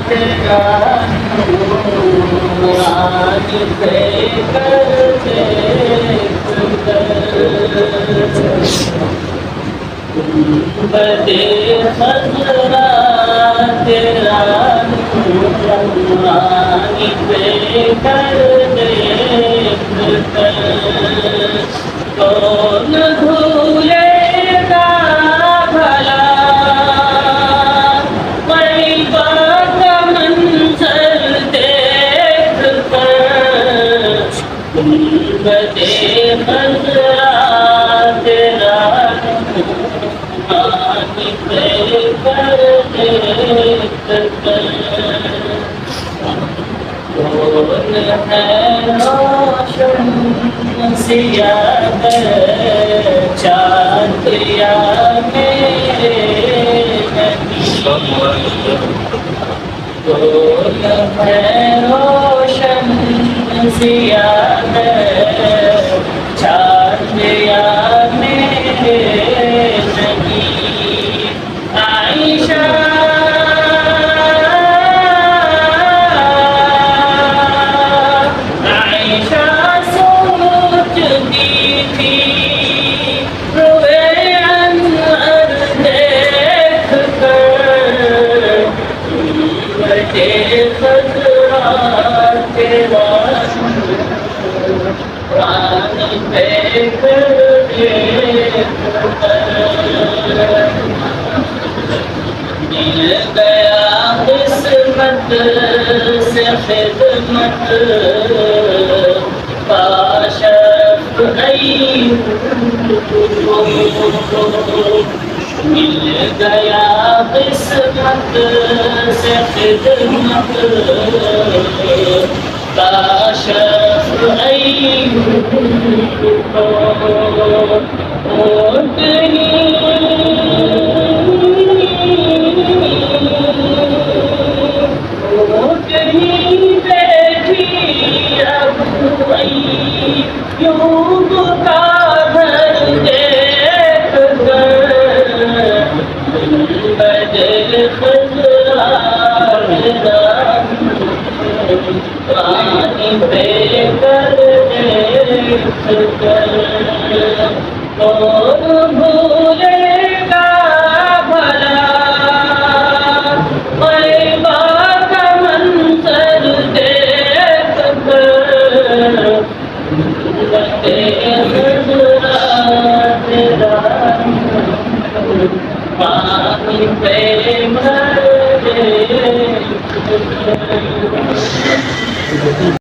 तेरा नूरान पे कर दे बदे खजरा तेरा नूरान पे कर दे कौन भूलेगा भला मैबा का मंजर देख कर बदे खजरा तेरा नूरान पे कर देख कर कौन है रोशन सिया चाँद या मेरे नबी कौन है रोशन सिया चाँद या मेरे नबी आयशा मिल गया किस्मत से खिदमत काशफ मिल गया किस्मत से खिदमत काशफ कौन भूलेगा भला मैबा का मंजर देख कर बदे खजरा तेरा पानी पे मर दे